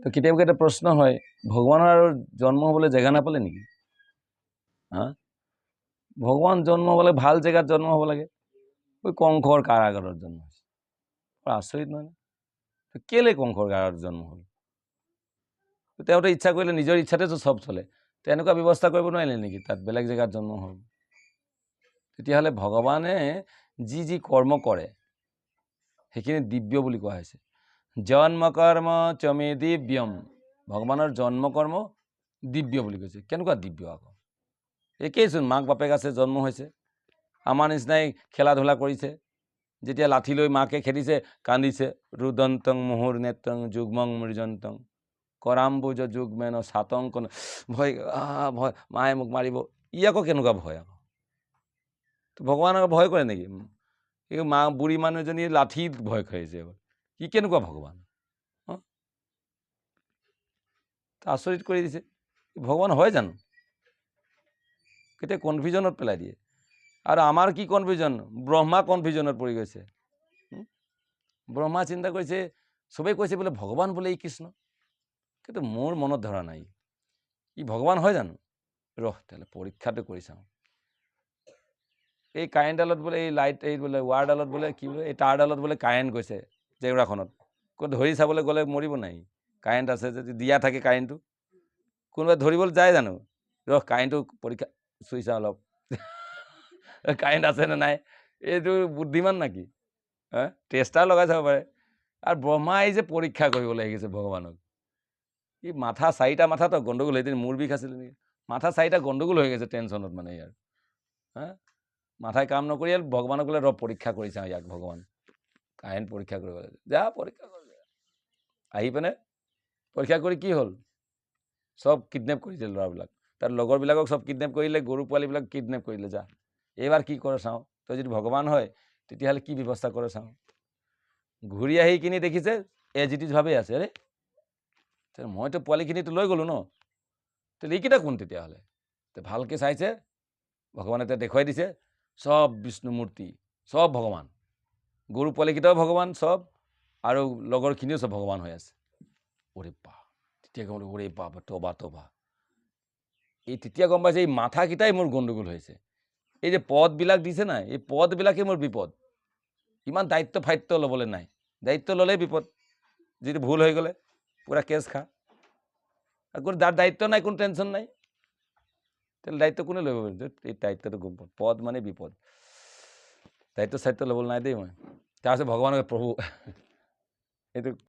তো কেতিয়াবা এটা প্ৰশ্ন হয় ভগৱানৰ আৰু জন্ম হ'বলৈ জেগা নাপালে নেকি হা ভগৱান জন্ম হ'বলৈ ভাল জেগাত জন্ম হ'ব লাগে ওই কংসৰ কাৰাগাৰত জন্ম হৈছে আচৰিত নহয় তো কেলে কংসৰ কাৰাগাৰত জন্ম হ'ল তেওঁতে ইচ্ছা কৰিলে নিজৰ ইচ্ছাতেতো সব চলে তো এনেকুৱা ব্যৱস্থা কৰিব নোৱাৰিলে নেকি তাত বেলেগ জেগাত জন্ম হ'ল তেতিয়াহ'লে ভগৱানে যি যি কৰ্ম কৰে সেইখিনি দিব্য বুলি কোৱা হৈছে জন্ম কৰ্ম চমে দিব্যম ভগৱানৰ জন্ম কৰ্ম দিব্য বুলি কৈছে কেনেকুৱা দিব্য আকৌ একেইচোন মাক বাপেক আছে জন্ম হৈছে আমাৰ নিচিনাই খেলা ধূলা কৰিছে যেতিয়া লাঠি লৈ মাকে খেদিছে কান্দিছে ৰুদন্তং মুহুৰ নেত্ৰং যুগ্মং মৃজন্তং কৰাম্বুজ যুগ্মেন সাতংক ভয় ভয় মায়ে মোক মাৰিব ই আকৌ কেনেকুৱা ভয় আকৌ ভগৱানক ভয় কৰে নেকি এই মা বুঢ়ী মানুহজনী লাঠিত ভয় খাইছে কি কেনেকুৱা ভগৱান আচৰিত কৰি দিছে ভগৱান হয় জানো কেতিয়া কনফিউজনত পেলাই দিয়ে আৰু আমাৰ কি কনফিউজন ব্ৰহ্মা কনফিউজনত পৰি গৈছে ব্ৰহ্মা চিন্তা কৰিছে সবেই কৈছে বোলে ভগৱান বোলে এই কৃষ্ণ কিন্তু মোৰ মনত ধৰা নাই ই ভগৱান হয় জানো ৰহ তাহলে পৰীক্ষাটো কৰি চাওঁ এই কাৰেণ্টডালত বোলে এই লাইট এই বোলে ৱাৰডালত বোলে কি বোলে এই তাঁৰডালত বোলে কাৰেণ্ট গৈছে জেউৰাখনত ক'ত ধৰি চাবলৈ গ'লে মৰিব নাই কাৰেণ্ট আছে যদি দিয়া থাকে কাৰেণ্টটো কোনোবাই ধৰিবলৈ যায় জানো ৰহ কাৰেণ্টটো পৰীক্ষা চুইছা অলপ কাৰেণ্ট আছে নে নাই এইটো বুদ্ধিমান নাকি টেষ্টাৰ লগাই চাব পাৰে আৰু ব্ৰহ্মাই যে পৰীক্ষা কৰিবলৈ আহিছে ভগৱানক ই মাথা চাৰিটা মাথাতো গণ্ডগোল হৈ মূৰ বিষ আছিলে নেকি মাথা চাৰিটা গণ্ডগোল হৈ গৈছে টেনশ্যনত মানে ইয়াৰ মাথায় কাম নকৰি ভগৱানক বোলে ৰ পৰীক্ষা কৰি চাওঁ ইয়াক ভগৱান কাৰেণ্ট পৰীক্ষা কৰিব লাগে যা পৰীক্ষা কৰিব আহি পিনে পৰীক্ষা কৰি কি হ'ল সব কিডনেপ কৰিছে ল'ৰাবিলাক তাৰ লগৰবিলাকক সব কিডনেপ কৰিলে গৰু পোৱালিবিলাক কিডনেপ কৰিলে যা এইবাৰ কি কৰে চাওঁ তই যদি ভগৱান হয় তেতিয়াহ'লে কি ব্যৱস্থা কৰে চাওঁ ঘূৰি আহি কিনি দেখিছে এজ ইট ইজ ভাৱে আছে আৰে মইতো পোৱালিখিনিতো লৈ গ'লো ন তো এইকেইটা কোন তেতিয়াহ'লে তো ভালকৈ চাইছে ভগৱানে এতিয়া দেখুৱাই দিছে সব বিষ্ণু মূৰ্তি সব ভগৱান গৰু পোৱালিকেইটাও ভগৱান সব আৰু লগৰখিনিও সব ভগৱান হৈ আছে ওৰে বা তেতিয়া গম ওৰে বাপ তবা তবা এই তেতিয়া গম পাইছে এই মাথাকেইটাই মোৰ গণ্ডগোল হৈছে এই যে পদবিলাক দিছে না এই পদবিলাকে মোৰ বিপদ ইমান দায়িত্ব ফায়িত্ব ল'বলৈ নাই দায়িত্ব ল'লেই বিপদ যিটো ভুল হৈ গ'লে পুৰা কেছ খা কোনো যাৰ দায়িত্ব নাই কোনো টেনশ্যন নাই তাহলে দায়িত্ব কোনে ল'ব এই দায়িত্বটো গম পাওঁ পদ মানে বিপদ দায়িত্ব চায়িত্ব ল'বলৈ নাই দেই মই তাৰপিছত ভগৱানকে প্ৰভু এইটো